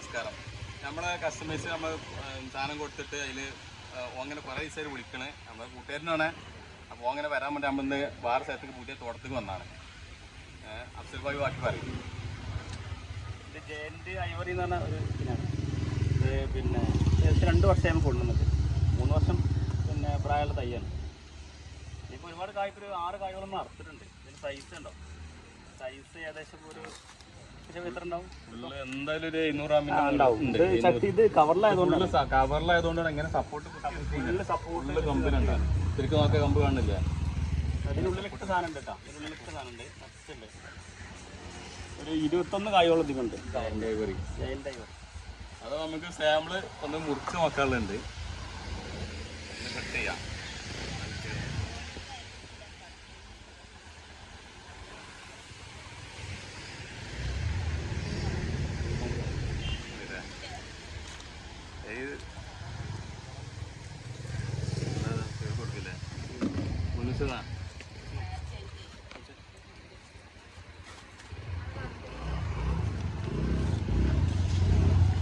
നമസ്കാരം. നമ്മളെ കസ്റ്റമേഴ്സ് നമ്മൾ സാധനം കൊടുത്തിട്ട് അതിൽ അങ്ങനെ കുറേ ദിവസമായിട്ട് വിളിക്കണേ നമ്മുടെ കൂട്ടുകാരനാണ്. അപ്പോൾ അങ്ങനെ വരാൻ വേണ്ടി നമ്മളിന്ന് വേറെ സ്ഥലത്തേക്ക് പുതിയ തോട്ടത്തേക്ക് വന്നതാണ്. അഫ്സൽ ഭായി ബാക്കി പറയും. ഇത് ജയന്റ് ഐവറി എന്ന് പറഞ്ഞ ഒരു ഇതിനാണ്. ഇത് പിന്നെ ഏകദേശം 2 വർഷമായി നമ്മൾ കൊണ്ടുവന്നിട്ട് 3 വർഷം പിന്നെ പ്രായമുള്ള തയ്യാണ്. ഇപ്പോൾ ഒരുപാട് കായ്ക്ക് ഒരു 6 കായ്കളും നമ്മൾ അറുത്തിട്ടുണ്ട്. ഇതിന് സൈസ് ഉണ്ടോ? സൈസ് ഏകദേശം ഒരു എന്തായാലും ഒരു 700 ഉണ്ടാവും. ഇത് കവറിലായതുകൊണ്ടാണ് എങ്ങനെ സപ്പോർട്ട് കമ്പനി ഉണ്ടാകും. ശരിക്കും നോക്കിയ കമ്പ് കാണില്ല. അതിനുള്ളിലിട്ട് സാധനം ഉണ്ട് കേട്ടോ. ഇതിനുള്ളിലിട്ട് സാധനം ഉണ്ട്. ഉണ്ട് ഒരു 21 കായോളം ഇതിനുണ്ട്. അത് നമുക്ക് സാമ്പിള് ഒന്ന് മുറിച്ച് നോക്കാനുണ്ട്. കട്ട് ചെയ്യാം. കൊടുക്കില്ലേ മുന്നിച്ചതാ.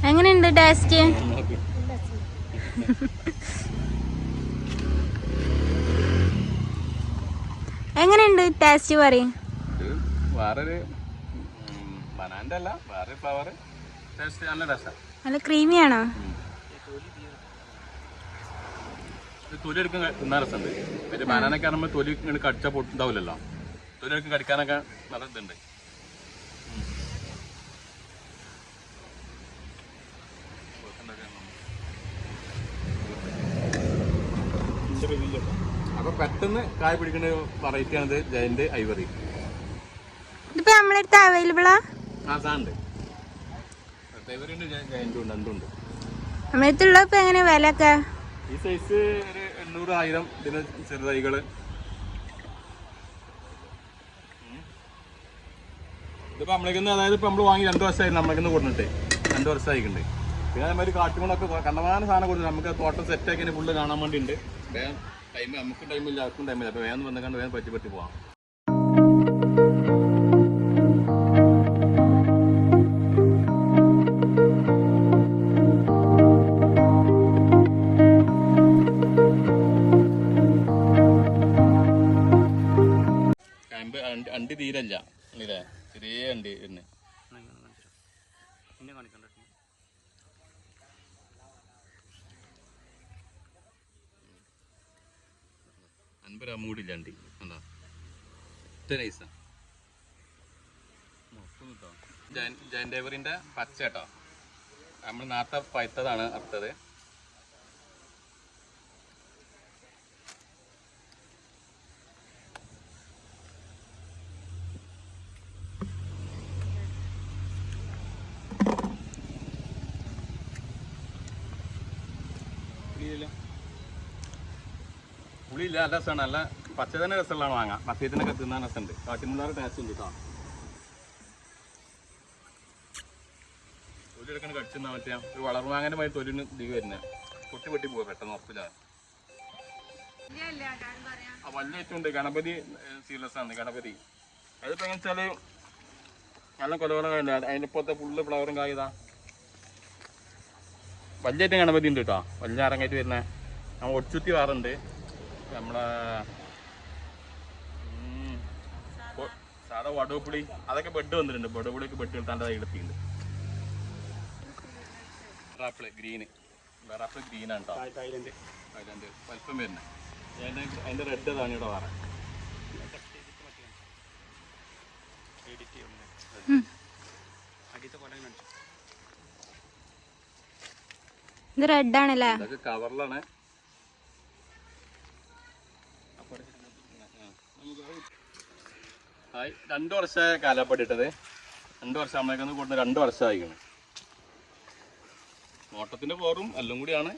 എങ്ങനെയുണ്ട് ടേസ്റ്റ്? എങ്ങനെയുണ്ട് ടേസ്റ്റ് പറയും? വേറൊരു ബനാൻ്റെ അല്ല, വേറെ ഫ്ലവർ ടേസ്റ്റ് നല്ല ടേസ്റ്റാണ്. നല്ല ക്രീമിയാണോ? തൊലി എടുക്കാൻ തിന്നാൻ രസമുണ്ട്. പിന്നെ ബനാനൊക്കെ ആകുമ്പോൾ തൊലി ഇങ്ങനെ കടിച്ചാൽ പൊട്ടുണ്ടാവില്ലല്ലോ. തൊലി എടുക്കാൻ കടിക്കാനൊക്കെ നല്ല ഇതുണ്ട്. അപ്പൊ പെട്ടെന്ന് കായ പിടിക്കുന്ന വെറൈറ്റിയാണിത് ജയന്റ് ഐവറി. ഇതിപ്പോ നമ്മളടുത്ത് അവൈലബിളാ? ആ സാധനമുണ്ട്. ഐവറി ഉണ്ട്, ജയന്റും ഉണ്ട്, എന്തുണ്ട്. നമ്മളടുത്തുള്ള ഇപ്പൊ എങ്ങനെ വില ഒക്കെ? ഈ സൈസ് ഒരു 800-1000 ഇതിന് ചെറുതൈകള്. ഇതിപ്പോ നമ്മളേക്ക് അതായത് ഇപ്പൊ നമ്മള് വാങ്ങി 2 വർഷമായി നമ്മളേക്ക് കൊടുത്തിട്ട് 2 വർഷമായിട്ടുണ്ട്. പിന്നെ അതേമാതിരി കാട്ടുകൊണ്ടൊക്കെ കണ്ടമാനം സാധനം കൊടുത്തിട്ട് നമുക്ക് തോട്ടം സെറ്റാക്കി ഫുള്ള് കാണാൻ വേണ്ടിയുണ്ട്. വേഗം ടൈം നമുക്കും ടൈമില്ല, അവർക്കും ടൈമില്ല. അപ്പോൾ വേഗം വന്നിട്ട് വേഗം പറ്റി പോവാം. അണ്ടി തീരല്ല ഇല്ലേ, ചെറിയ അണ്ടി ഇരുന്ന്. 50 രൂപ മൂടില്ല അണ്ടി. എന്താ നൈസാ. ജയന്റ് ഐവറിന്റെ പച്ച കേട്ടോ. നമ്മൾ നേരത്തെ പഴുത്തതാണ് അറുത്തത്. പുളിയില്ല, നല്ല രസമാണ്. നല്ല പച്ച തന്നെ രസമുള്ളതാണ് വാങ്ങാം. പച്ചത്തിനൊക്കെ തിന്നാൻ രസമുണ്ട്. കാട്ടിമുള്ളാറ് ടേസ്റ്റ് ഉണ്ട് കേട്ടോ. തൊലി എടുക്കണ കടിച്ചെന്നാ മറ്റേ ഒരു വളർവാങ്ങാൻ്റെ മാതിരി തൊലിന് ഇതിൽ വരുന്നത് പൊട്ടി പൊട്ടി പോവാ പെട്ടെന്ന്. ഉറപ്പില്ല. ആ വലിയ ഏറ്റവും ഉണ്ട് ഗണപതി സീരിയസ് ആണ്. ഗണപതി അതിപ്പോൾ എങ്ങനെ വെച്ചാൽ നല്ല കൊലകൊല കായുണ്ട്. അതിൻ്റെ ഇപ്പോഴത്തെ ഫുള്ള് ഫ്ലവറും കായതാ. വലിയ ഏറ്റവും ഗണപതി ഉണ്ട് കേട്ടോ. വലിയ അരങ്ങായിട്ട് വരുന്നത്. നമ്മൾ ഒടിച്ചുത്തി വേറുണ്ട്. നമ്മളെ സാധാ വടവുപുളി അതൊക്കെ ബെഡ് വന്നിട്ടുണ്ട്. വടവുപുളിയൊക്കെ ബെഡ് കിട്ടാൻ്റെ എടുത്തിട്ടുണ്ട്. വേറാപ്പിള് ഗ്രീന്, വേറാപ്പിള് ഗ്രീനാണ് കേട്ടോ. തായ്ലൻഡ് വലിപ്പം വരുന്നത്. അതിൻ്റെ റെഡ് അതാണ് ഇവിടെ വേറെ. ഇത് റെഡ് ആണല്ലേ? ഇതൊക്കെ കവറിലാണ്. 2 വർഷമായ കാലാപ്പടിയിട്ടത്. 2 വർഷം നമ്മളേക്കൊന്ന് കൊടുത്ത് 2 വർഷമായിക്കണം. നോട്ടത്തിന്റെ പോറും എല്ലാം കൂടിയാണ്.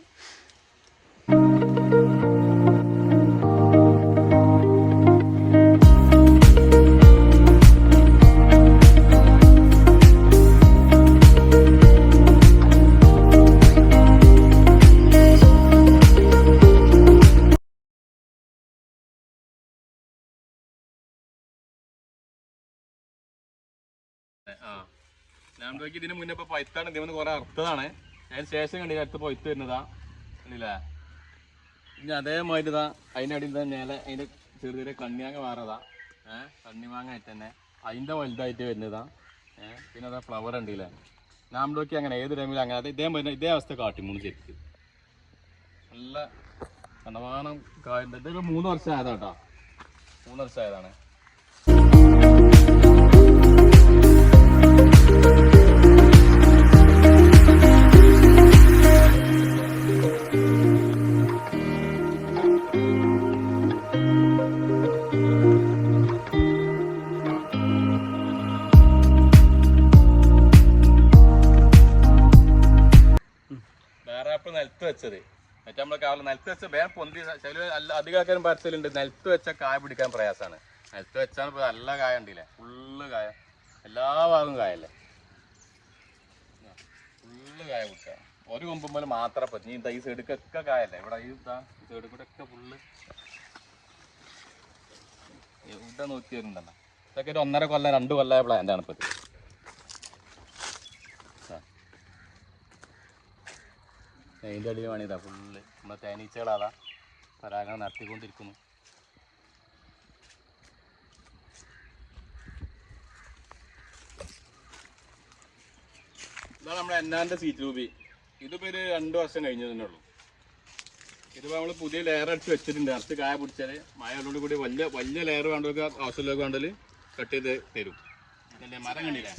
ഞാൻ നോക്കി ഇതിന് മുന്നേ ഇപ്പൊ പൈത്താണ് ഇതിന് കുറെ അർത്ഥതാണ്. അതിന് ശേഷം കണ്ടി അടുത്ത് പൊയ്ത്ത് വരുന്നതാ കണ്ടില്ലേ. ഇനി അതേമാതിരി ഇതാ അതിനടിയിൽ തന്നെ അതിന്റെ ചെറിയ ചെറിയ കണ്ണിയാങ്ങ വേറെതാ. കണ്ണിമാങ്ങ ആയിട്ട് തന്നെ അതിന്റെ വലുതായിട്ട് വരുന്നതാ. പിന്നെ അതാ ഫ്ലവർ ഉണ്ടല്ലേ. ഞാൻ നോക്കി അങ്ങനെ ഏത് ടൈമിലും അങ്ങനെ അത് ഇതേ അവസ്ഥ കാട്ടിമൂന്ന് ശരിക്ക് നല്ല കണ്ടമാനം കായുണ്ട്. ഇതൊക്കെ 3 വർഷം ആയതാട്ടോ. 3 വർഷം ആയതാണ്. വേറെ നിലത്ത് വെച്ചത് മറ്റേ നമ്മളെ കാവല നിലത്ത് വെച്ച വേഗം പൊന്തി ചില അധികം ആൾക്കാരും പരത്തലുണ്ട്. നിലത്ത് വെച്ച കായ പിടിക്കാൻ പ്രയാസമാണ്. നിലത്ത് വെച്ചാൽ ഇപ്പോൾ നല്ല കായ ഉണ്ടല്ലേ. ഫുള്ള് കായ എല്ലാ ഭാഗവും കായല്ലേ. ഫുള്ള് കായ പിടിക്കുക. ഒരു കൊമ്പും പോലെ മാത്രം പറ്റി. ഈ സൈഡിക്കൊക്കെ കായല്ലേ. ഇവിടെ ഈ സൈഡിൽ കൂടെ ഒക്കെ ഫുള്ള് ഇവിടെ നോക്കി വരുന്നുണ്ടല്ലോ. ഇതൊക്കെ ഒരു 1.5 കൊല്ലം 2 കൊല്ലമായ പ്ലാന്റാണ് ഇപ്പോൾ. അതിൻ്റെ അടിയിൽ വേണിതാ ഫുള്ള് നമ്മുടെ തേനീച്ചകളാതാ പരാഗണം നടത്തിക്കൊണ്ടിരിക്കുന്നു. ഇതാണ് നമ്മുടെ എന്നാൻ്റെ സീറ്റ് രൂപി. ഇതിപ്പോൾ ഒരു 2 വർഷം കഴിഞ്ഞു തന്നെ ഉള്ളൂ. ഇതിപ്പോൾ നമ്മൾ പുതിയ ലെയർ അടിച്ച് വെച്ചിട്ടുണ്ട്. അടിച്ച് കായ പിടിച്ചാൽ മഴ ഉള്ളതുകൊണ്ട് കൂടി വലിയ ലെയർ വേണ്ടവർക്ക് ആവശ്യമുള്ളവർക്ക് വേണ്ടൽ കട്ട് ചെയ്ത് തരും. അതല്ലേ മരം കണ്ടില്ലേ.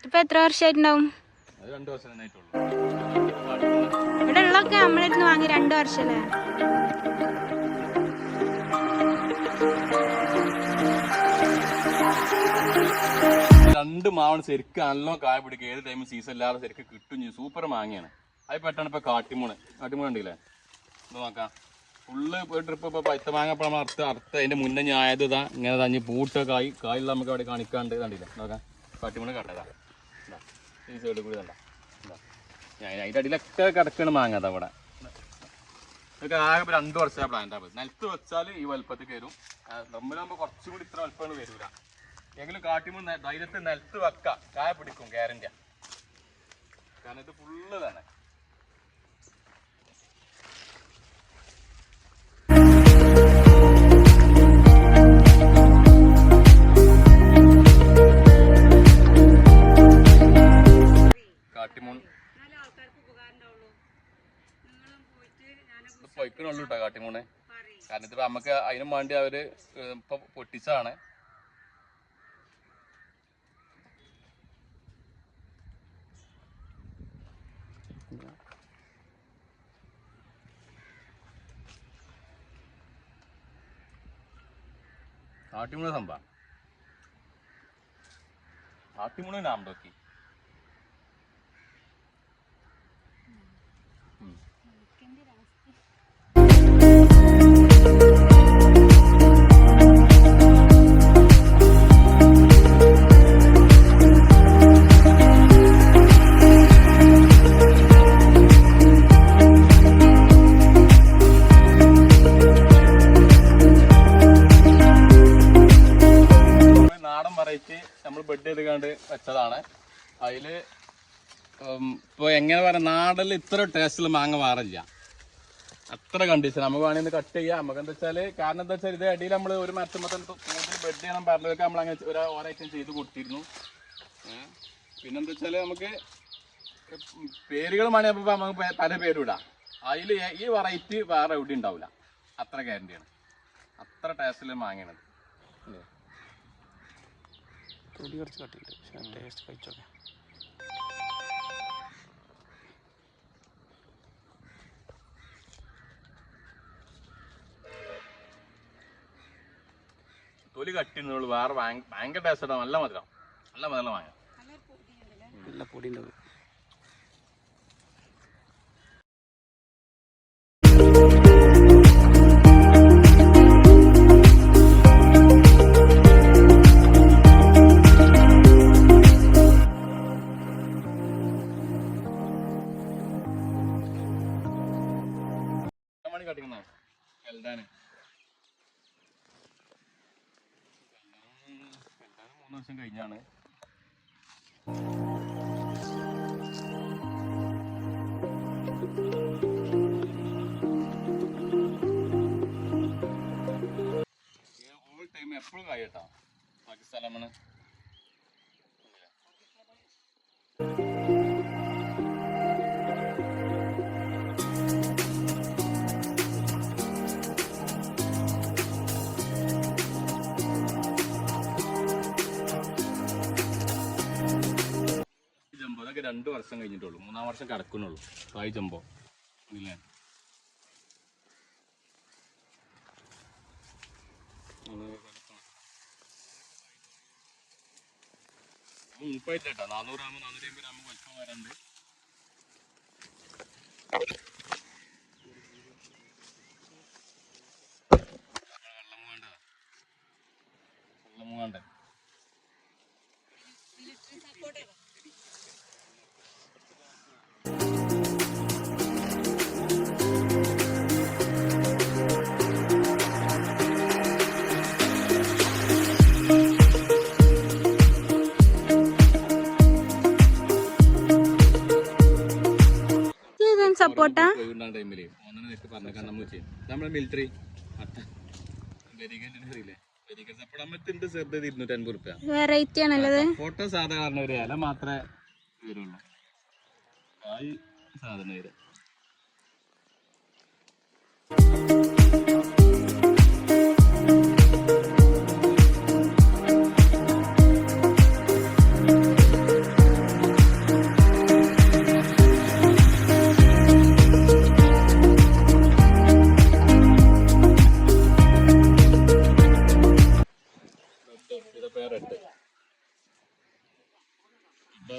ഇപ്പൊ എത്ര വർഷമായിട്ടുണ്ടാവും? അത് 2 വർഷം തന്നെ ആയിട്ടുള്ളൂ. ഇവിടെ ഉള്ളൊക്കെ നമ്മളടുത്ത് വാങ്ങി 2 വർഷല്ലേ. രണ്ട് മാവണ് ശരിക്കും നല്ല കായ പിടിക്കുക. ഏത് ടൈമും സീസൺ ഇല്ലാതെ ശരിക്കും കിട്ടും ചെയ്യും. സൂപ്പർ മാങ്ങയാണ്. അത് പെട്ടാണ് ഇപ്പൊ കാട്ടിമൂണ് ഉണ്ടല്ലേ. ഇത് നോക്കാം ഫുള്ള് ട്രിപ്പ് ഇപ്പൊ പൈത്ത മാങ്ങ ഇപ്പൊ നമ്മൾ അറുത്ത് അതിന്റെ മുന്നേ ഞായത് ഇതാ ഇങ്ങനെ തഞ്ഞ് പൂട്ട കായുള്ള നമുക്ക് അവിടെ കാണിക്കാണ്ട് കണ്ടില്ല. നോക്കാം കാട്ടിമൂണ് കണ്ടതാ. ഈ സൈഡിൽ കൂടി കണ്ട ഞാൻ അതിന്റെ അടിയിലൊക്കെ കിടക്കണ മാങ്ങ അതാ അവിടെ. ഇതൊക്കെ ആകെ 2 വർഷമായ പ്ലാന്റ് ആണ്. നിലത്ത് വെച്ചാൽ ഈ വലുപ്പത്തിൽ കയറും. നമ്മലാകുമ്പോൾ കുറച്ചും കൂടി ഇത്ര വലുപ്പമാണ് വരില്ല. എങ്കിലും കാട്ടിമൂന്ന് ധൈര്യത്തിൽ നിലത്ത് വെക്കാം. കായ പിടിക്കും ഗ്യാരണ്ടിയാ. കാരണം ഇത് ഫുള്ള് തന്നെ. കാട്ടിമൂൺ പൊയ്ക്കണുള്ളൂ കേട്ടോ കാട്ടിമൂണ്. കാരണം ഇതിപ്പോ നമുക്ക് അതിനും വേണ്ടി അവര് ഇപ്പൊ പൊട്ടിച്ചാണ്. കാട്ടിമൂണ് സംഭവം കാട്ടിമൂണ് നാമ്പൊക്കി നമ്മൾ ബെഡ് ചെയ്ത് കണ്ട് വെച്ചതാണ്. അതിൽ ഇപ്പോൾ എങ്ങനെ പറയാം നാടനിൽ ഇത്ര ടേസ്റ്റിൽ മാങ്ങ മാറില്ല. അത്ര കണ്ടീഷൻ നമുക്ക് വേണമെങ്കിൽ കട്ട് ചെയ്യാം. നമുക്ക് എന്താ വെച്ചാൽ കാരണം എന്താ വെച്ചാൽ ഇത് അടിയിൽ നമ്മൾ ഒരു മരത്തുമ്പോൾ കൂടുതൽ ബെഡ് ചെയ്യണം പറഞ്ഞതൊക്കെ നമ്മൾ അങ്ങനെ ഓരോ ഐറ്റം ചെയ്ത് കൊടുത്തിരുന്നു. പിന്നെന്താ വെച്ചാൽ നമുക്ക് പേരുകൾ വേണമെങ്കിൽ നമുക്ക് പല പേരും ഇടാം. അതിൽ ഈ വെറൈറ്റി വേറെ എവിടെ ഉണ്ടാവില്ല. അത്ര ഗ്യാരണ്ടിയാണ്. അത്ര ടേസ്റ്റിൽ മാങ്ങയാണ്. അല്ലേ തൊലി കുറച്ച് കട്ടിയുണ്ട്. പക്ഷേ ടേസ്റ്റ് കഴിച്ചോക്കെ. തൊലി കട്ടിന്നുള്ളൂ. വേറെ ഭയങ്കര ടേസ്റ്റ്. നല്ല മധുരം വാങ്ങാം. നല്ല പൊടി ഉണ്ടാവും. മണി കട്ടിക്കുന്ന എൽഡാന് 3 വർഷം കഴിഞ്ഞാണ്. ഓൾ ടൈം എപ്പോഴും കായട്ടാ ബാക്കി സ്ഥലമാണ്. ജംബോ അതൊക്കെ 2 വർഷം കഴിഞ്ഞിട്ടുള്ളൂ, 3-ാം വർഷം കിടക്കുന്നുള്ളൂ കായ് ജംബോ ഇല്ലേ. മുപ്പായിട്ടാ 400 ഗ്രാം 450 ഗ്രാം വലിപ്പം വരാണ്ട്. വെള്ളം വേണ്ട സപ്പോർട്ടാ ടൈമില് പറഞ്ഞേക്കാൻ നമ്മൾ ചെയ്യും. നമ്മളെ മിലിറ്ററി അറിയില്ലേ, സപ്പോർട്ട് നമ്മളുണ്ട് ചെറുത് 250 റുപ്യ. വെറൈറ്റി ആണല്ലത്. ഫോട്ടോ സാധാരണ ഒരു ഇല മാത്രമേ വരുള്ളൂ, കായ് സാധനം വരും.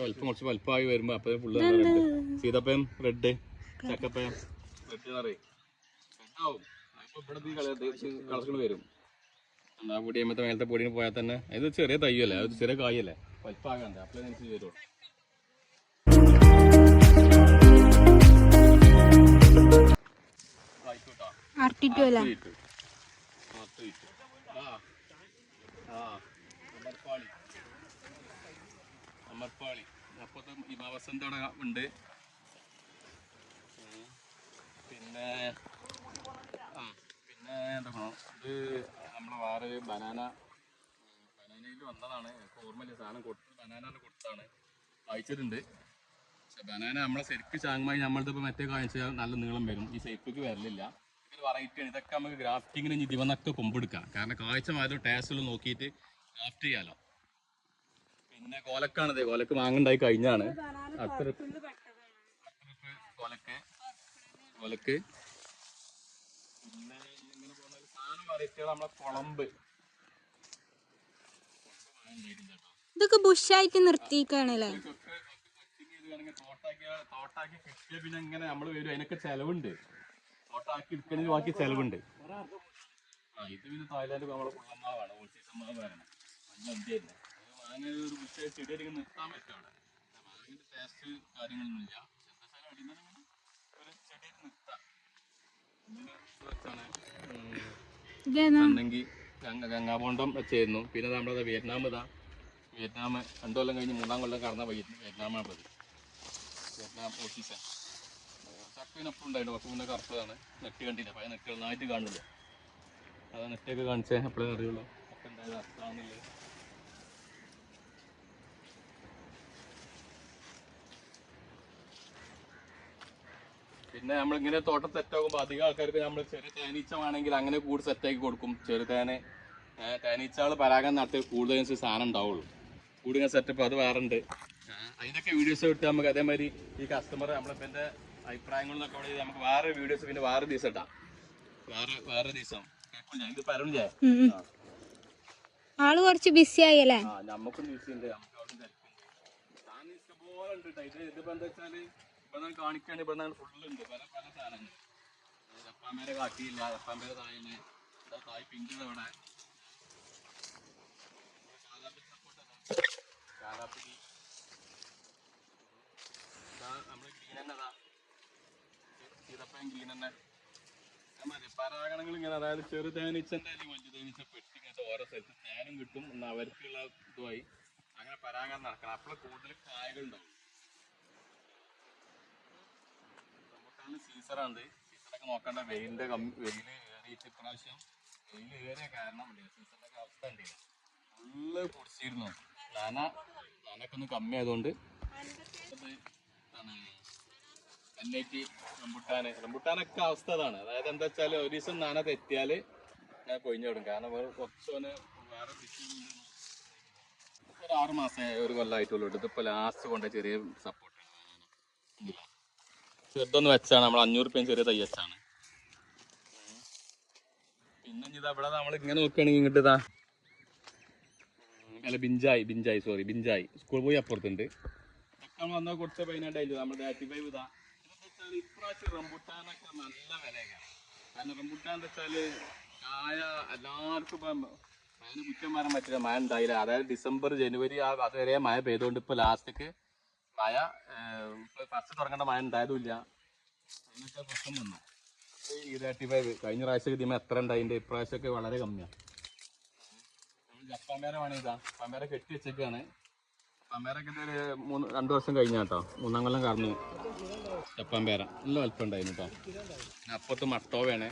വലിപ്പം കുറച്ച് വലിപ്പമായി വരുമ്പോ അപ്പഴേ ഫുള്ള് റെഡ്. സീതപ്പയം റെഡ്, ചക്കപ്പയം റെഡ് പറയും റെഡാവും. ഇവിടെ കളറുകൾ വരും. ആ പൊടി ആകുമ്പത്തെ മേലത്തെ പൊടിന് പോയാൽ തന്നെ ഇത് ചെറിയ തയ്യല്ലേ, അത് ചെറിയ കായല്ലേ, വലിപ്പമാകണ്ടേ അപ്പഴനുസരിച്ച് വരുള്ളൂ. അമർപ്പാളി അപ്പത്തെ ഹിമവസന്തം അവിടെ ഉണ്ട്. പിന്നെ പിന്നെ എന്താ ഇത് നമ്മളെ വേറെ ബനാനയിൽ വന്നതാണ്. എനിക്ക് ഓർമ്മയില്ല, സാധനം ബനാന കൊടുത്താണ് വായിച്ചിട്ടുണ്ട്. പക്ഷെ ബനാന നമ്മളെ ശരിക്കും ചാങ്ങമായി നമ്മളിതിപ്പോൾ മറ്റേ കാണിച്ചാൽ നല്ല നീളം വരും, ഈ ഷേപ്പിക്ക് വരലില്ല. ഇതിൽ വെറൈറ്റി ആണ്. ഇതൊക്കെ നമുക്ക് ഗ്രാഫ്റ്റിങ്ങിന് ഇതിവന്നൊക്കെ കൊമ്പെടുക്കാം, കാരണം കാഴ്ച മാതിരി ടേസ്റ്റിൽ നോക്കിയിട്ട് ഗ്രാഫ്റ്റ് ചെയ്യാലോ. പിന്നെ കോലക്കാണിത്, കോലക്ക് മാങ്ങണ്ടായി കഴിഞ്ഞാണ്. അത്ര കോലക്ക് പിന്നെ ഇങ്ങനെ പോകുന്ന ഒരു സാധനം വെറൈറ്റികൾ നമ്മളെ കുളമ്പ്. ഇതൊക്കെ ബുഷായിട്ട് നിർത്തിക്കാണല്ലേ. തോട്ടാക്കി കിട്ടിയ പിന്നെ ഇങ്ങനെ നമ്മള് വരും, അതിനൊക്കെ ചെലവുണ്ട്. തോട്ടാക്കി എടുക്കണമെങ്കിൽ ബാക്കി ചെലവുണ്ട്. ഇത് പിന്നെ തായ്ലാൻഡ് നമ്മളെ കുള്ളമാവാണ്, ഓൾ സീസൺ മാവാണ്. മഞ്ഞ മാങ്ങ ഒരു ബുഷായി ചെടിയൊക്കെ നിർത്താൻ പറ്റും അവിടെ. മാങ്ങിന്റെ ടേസ്റ്റ് കാര്യങ്ങളൊന്നുമില്ല, ഒരു ചെടിയിൽ നിർത്താം. ഗംഗാബോണ്ടം വെച്ചായിരുന്നു. പിന്നെ നമ്മളത് വിയറ്റ്നാം 2 കൊല്ലം കഴിഞ്ഞ് 3-ാം കൊല്ലം കടന്ന വിയറ്റ്നാമാണത്. വിയറ്റ്നാം ഓഫീസൻ ചക്കവിനൊപ്പം ഉണ്ടായിട്ട് കുറച്ച് മുന്നേ കറുത്തതാണ്. നെറ്റ് കണ്ടില്ല, പഴയ നെറ്റ് നന്നായിട്ട് കാണില്ല. അത് നെറ്റൊക്കെ കാണിച്ചേ എപ്പോഴേ അറിയുള്ളൂ ഒക്കെ ഉണ്ടായത് അർത്ഥമാണെന്നില്ല. പിന്നെ നമ്മളിങ്ങനെ തോട്ടം സെറ്റാകുമ്പോൾ അധികം ആൾക്കാർക്ക് നമ്മൾ ചെറിയ തേനീച്ച വേണമെങ്കിൽ അങ്ങനെ കൂട് സെറ്റാക്കി കൊടുക്കും. തേനീച്ചകൾ പരാഗം നടത്തി കൂടുതൽ സാധനം ഉണ്ടാവുള്ളൂ. കൂടിങ്ങനെ സെറ്റപ്പ് അത് വേറെ ഉണ്ട്. അതിൻ്റെയൊക്കെ വീഡിയോസ് ഇട്ട് നമുക്ക് അതേമാതിരി ഈ കസ്റ്റമർ നമ്മളിപ്പോൾ എൻ്റെ അഭിപ്രായങ്ങളെന്നൊക്കെ അവിടെ നമുക്ക് വേറെ വീഡിയോസ് പിന്നെ വേറെ ദിവസം ഇട്ടാം. വേറെ ദിവസം ഇത് പറഞ്ഞേ ആള് കുറച്ച് ബിസി ആയല്ലേ. നമുക്കും ബിസി ഉണ്ട്, നമുക്ക് അവിടെ തിരക്കുണ്ട്. പോലെ ഉണ്ട് ട്ടോ. ഇതിപ്പോ എന്താ വെച്ചാല് ഇവിടെ കാണിക്കാണ് ഇവിടെ ഫുള്ള് ഉണ്ട് പല പല സാധനങ്ങൾ. ജപ്പാൻ കാട്ടിയില്ല, ജപ്പാൻ പേരെ താഴെ തായ് പിങ്ക് ഇവിടെ കാലാപ്പിടി നമ്മള് ഗ്രീൻ തന്നെ സീതപ്പൻ ഗ്രീൻ തന്നെ മതി. പരാഗണങ്ങൾ ഇങ്ങനെ അതായത് ചെറു തേനീച്ചന്റെ അല്ലെങ്കിൽ വലിയ തേനീച്ച പെട്ടി ഇങ്ങനത്തെ ഓരോ സ്ഥലത്ത് തേനും കിട്ടും എന്നാൽ അവർക്കുള്ള ഇതുമായി അങ്ങനെ പരാഗണം നടക്കണം. അപ്പോൾ കൂടുതൽ കായകൾ ഉണ്ടാവും. നമുക്കാണ് സീസറാണ്. സീസറൊക്കെ നോക്കേണ്ട വെയിലിന്റെ വെയിൽ ഏറിയിട്ട് ഇപ്രാവശ്യം വെയിൽ ഏറിയ കാരണം സീസറിന്റെ ഒക്കെ അവസ്ഥ ഉണ്ടല്ലോ ഫുള്ള് പൊടിച്ചിരുന്നു. നനൊക്കെ ഒന്ന് കമ്മിയായതുകൊണ്ട് റംബുട്ടാനൊക്കെ അവസ്ഥ അതാണ്. അതായത് എന്താ വെച്ചാൽ ഒരു ദിവസം നന തെറ്റിയാല് ഞാൻ കൊഴിഞ്ഞു വിടും. കാരണം കുറച്ചോന് വേറെ ഒരു 6 മാസം ഒരു കൊല്ലമായിട്ടുള്ളൂ. ഇതിപ്പോ ലാസ്റ്റ് കൊണ്ട ചെറിയ സപ്പോർട്ടാണ് ചെറുതൊന്ന് വെച്ചാണ് നമ്മൾ 500 രൂപയും ചെറിയ തൈ വെച്ചാണ്. പിന്നെ ഇത് അവിടെ നമ്മൾ ഇങ്ങനെ നോക്കുകയാണെങ്കിൽ ഇങ്ങോട്ട് ഇതാ അല്ല ബിഞ്ചായി സ്കൂൾ പോയി അപ്പുറത്തുണ്ട്. നമ്മൾ വന്നാൽ കൊടുത്ത 15 നമ്മൾ 35 ഇതാ. ഇപ്രാവശ്യം റംബുട്ടാനൊക്കെ നല്ല വിലയാണ്. കാരണം റംബുട്ടാൻ എന്താ വെച്ചാല് കായ എല്ലാവർക്കും ഇപ്പം മഴ കുറ്റം വരാൻ പറ്റില്ല. മഴ ഉണ്ടായില്ല. അതായത് ഡിസംബർ ജനുവരി അതുവരെ മഴ പെയ്തുകൊണ്ട് ഇപ്പൊ ലാസ്റ്റക്ക് മഴ ഫസ്റ്റ് തുടങ്ങേണ്ട മഴ ഉണ്ടായതുമില്ല. അതിനൊക്കെ പ്രശ്നം വന്നു. ഈ 35 കഴിഞ്ഞ പ്രാവശ്യം ഇതിമ എത്ര ഉണ്ടായിന്റെ ഇപ്രാവശ്യമൊക്കെ വളരെ കമ്മിയാണ്. നമ്മൾ ജപ്പാൻ പേര വേണേ ഇതാ ജപ്പാൻ പേര കെട്ടി വെച്ചേക്കാണ്. ജപ്പാൻ പേരൊക്കെ ഒരു 2 വർഷം കഴിഞ്ഞാട്ടോ 3-ാം കൊല്ലം കറന്നു ജപ്പാൻ പേര നല്ല വലുപ്പം ഉണ്ടായിരുന്നു കേട്ടോ. പിന്നെ അപ്പുറത്ത് മട്ടോവയാണ്,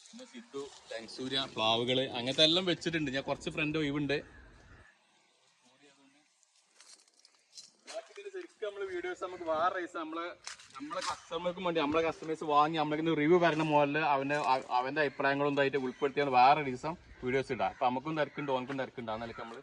പിന്നെ സിദ്ധു ലങ്സൂര്യ പ്ലാവുകള് അങ്ങനത്തെ എല്ലാം വെച്ചിട്ടുണ്ട്. ഞാൻ കുറച്ച് ഫ്രണ്ട് ഒഴിവുണ്ട്. ശരിക്കും നമ്മള് വീഡിയോസ് നമുക്ക് വേറെ റൈസ് നമ്മളെ കസ്റ്റമർക്കും വേണ്ടി നമ്മളെ കസ്റ്റമേഴ്സ് വാങ്ങി നമ്മൾക്ക് റിവ്യൂ വരുന്ന മോഡല് അവന്റെ അഭിപ്രായങ്ങളും ഇതായിട്ട് ഉൾപ്പെടുത്തിയാണ് വേറെ ദിവസം വീഡിയോസ് ഇടാം. അപ്പൊ നമുക്കും തിരക്കുണ്ട് ഓനക്കും തിരക്കുണ്ട്. ആ നിലയ്ക്ക് നമ്മള്